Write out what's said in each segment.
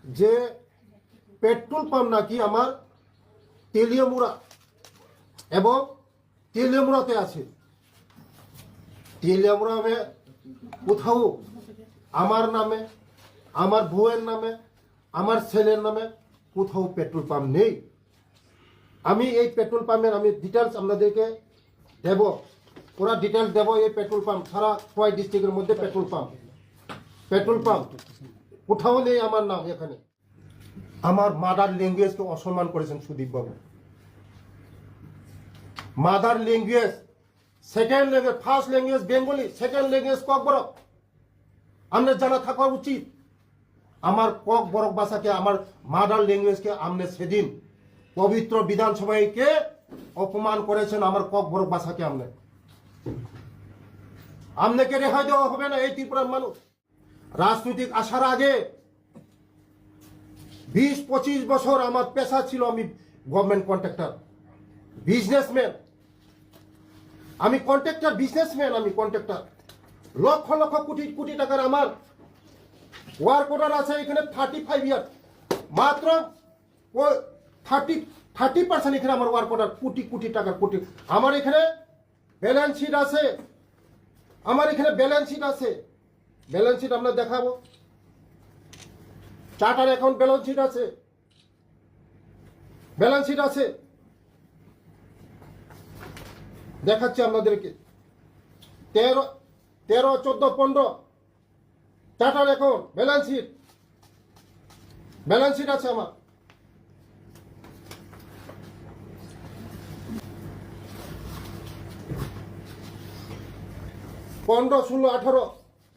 যে petrol pump নাকি আমার তেলিয়ামুড়া এবং তেলিয়ামুড়াতে আছে। তেলিয়ামুড়াতে কোথাও আমার নামে, আমার বউয়ের নামে, আমার ছেলের নামে কোথাও পেট্রোল পাম্প নেই। আমি এই পেট্রোল পাম্পের আমি ডিটেলস আপনাদেরকে দেব, পুরা ডিটেলস দেব। এই পেট্রোল পাম্প সারা খোয়াই ডিস্ট্রিক্টের মধ্যে পেট্রোল পাম্প কোথাও নেই আমার নাম এখানে। আমার মাদার ল্যাঙ্গুয়েজকে অসম্মান করেছেন সুদীপ বাবু। Mother language, second language, first language Bengali, second language Kokborok. আপনার জানা থাকা উচিত। আমার ককবরক ভাষাকে, আমার মাদার ল্যাঙ্গুয়েজকে আপনি সেদিন পবিত্র বিধানসভাকে অপমান করেছেন। আমার ককবরক ভাষাকে আপনাকে রেহাই দেওয়া হবে না। এই ত্রিপুরার মানুষ রাজনৈতিক আসার আগে 20-25 বছর আমার পেশা ছিল, আমি গভর্নমেন্ট কন্ট্রাক্টর, বিজনেসম্যান। আমি কন্ট্রাক্টর, বিজনেসম্যান, আমি কন্ট্রাক্টর। লক্ষ লক্ষ কোটি কোটি টাকার আমার ওয়ার্ক অর্ডার আছে এখানে 35 ইয়ার। মাত্র 30% এখানে আমার ওয়ার্ক অর্ডার, কোটি কোটি টাকার কোটি। আমার এখানে ব্যালেন্স শিট আছে, ব্যালেন্স শিট আমরা দেখাবো। চার্টার অ্যাকাউন্ট ব্যালেন্স শিট আছে, দেখাচ্ছি আপনাদেরকে। 13, 14, 15 চার্টার অ্যাকাউন্ট ব্যালেন্স শিট আছে আমার। পনেরো, 16, 18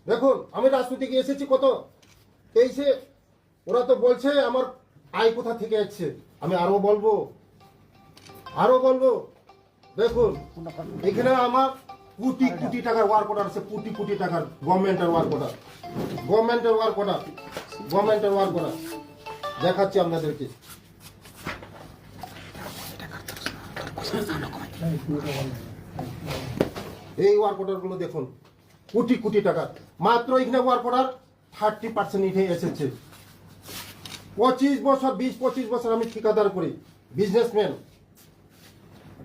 দেখুন। আমি রাজনীতিকে এসেছি কত 23-এ। ওরা তো বলছে আমার আয় কোথা থেকে আসছে। আমি আরো বলবো। দেখুন এখানে আমার কোটি কোটি টাকার ওয়ার্ক অর্ডার আছে, কোটি কোটি টাকার গভর্নমেন্টের ওয়ার্ক অর্ডার দেখাচ্ছি আপনাদেরকে। এই ওয়ার্ক অর্ডার গুলো দেখুন, কোটি কোটি টাকার। মাত্র এখানে ওয়ার্ক অর্ডার 30% উঠে এসেছে। 25 বছর, 20-25 বছর আমি ঠিকাদার করি, বিজনেসম্যান,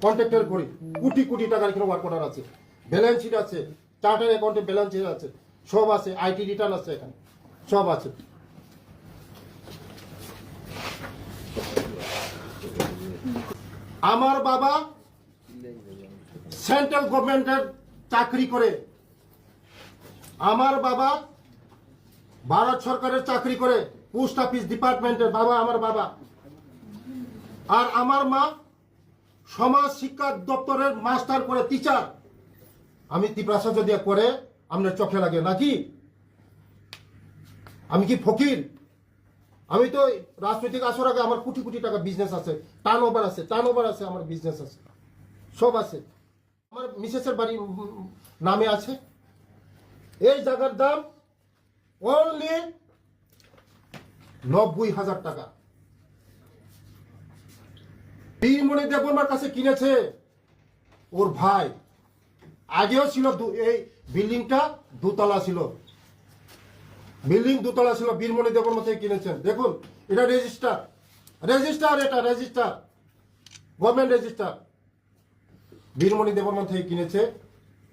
কন্ট্রাক্টর করি। কোটি কোটি টাকার এখানে ওয়ার্ক অর্ডার আছে, ব্যালেন্স শিট আছে, চার্টার অ্যাকাউন্টে ব্যালেন্স শিট আছে, সব আছে, আইটি রিটার্ন আছে, এখানে সব আছে। আমার বাবা সেন্ট্রাল গভর্নমেন্টের চাকরি করে, আমার বাবা ভারত সরকারের চাকরি করে, পোস্ট অফিস ডিপার্টমেন্টের আমার বাবা। আর আমার মা সমাজ শিক্ষা দপ্তরের মাস্টার করে, টিচার। আমি ত্রিপ্রাচার্য দিয়ে করে আপনার চোখে লাগে নাকি? আমি কি ফকির? আমি তো রাজনৈতিক আসার আগে আমার কোটি কোটি টাকা বিজনেস আছে, টার্ন ওভার আছে, আমার বিজনেস আছে, সব আছে। আমার মিসেসের বাড়ি নামে আছে। এই জায়গার দাম অনলি 90,000 টাকা। বীরমণি দেববর্মার কাছে কিনেছে ওর ভাই। আগেও ছিল, এই বিল্ডিংটা দোতলা ছিল, বীরমণি দেববর্মা থেকে কিনেছেন। দেখুন এটা রেজিস্টার, এটা register, government register. Birmani Debbarma থেকে কিনেছে,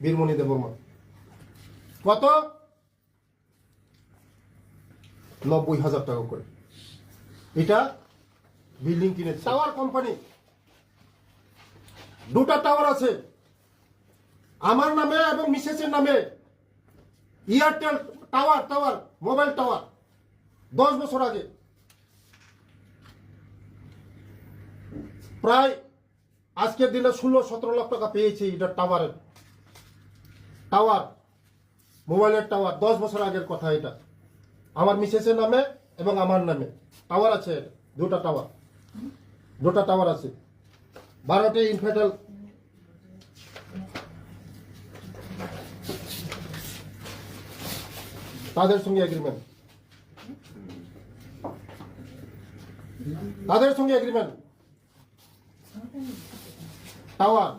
বীরমণি দেববর্মা। কত? 90,000 টাকা করে এটা বিল্ডিং কিনেছে। টাওয়ার কোম্পানি, 2টা টাওয়ার আছে আমার নামে এবং মিসেসের নামে। এয়ারটেল টাওয়ার, মোবাইল টাওয়ার, 10 বছর আগে। প্রায় আজকের দিনে 16-17 লাখ টাকা পেয়েছি এটা টাওয়ার, মোবাইলের টাওয়ার। 10 বছর আগের কথা এটা। আমার মিসেসের নামে এবং আমার নামে টাওয়ার আছে, 2টা টাওয়ার আছে। 12টি ইনফেটাল, তাদের সঙ্গে এগ্রিমেন্ট, টাওয়ার,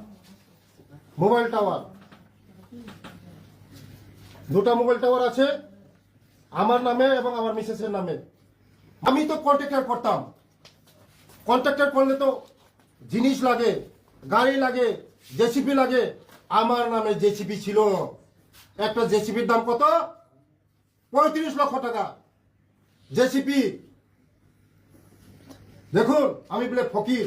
মোবাইল টাওয়ার, 2টা মোবাইল টাওয়ার আছে আমার নামে এবং আমার মিসেসের নামে। আমি তো কন্ট্রাক্টর করতাম, কন্ট্রাক্টর করলে তো জিনিস লাগে, গাড়ি লাগে, জেসিপি লাগে। আমার নামে জেসিপি ছিল। একটা জেসিপির দাম কত? 35 লক্ষ টাকা জেসিপি। দেখুন আমি বলে ফকির,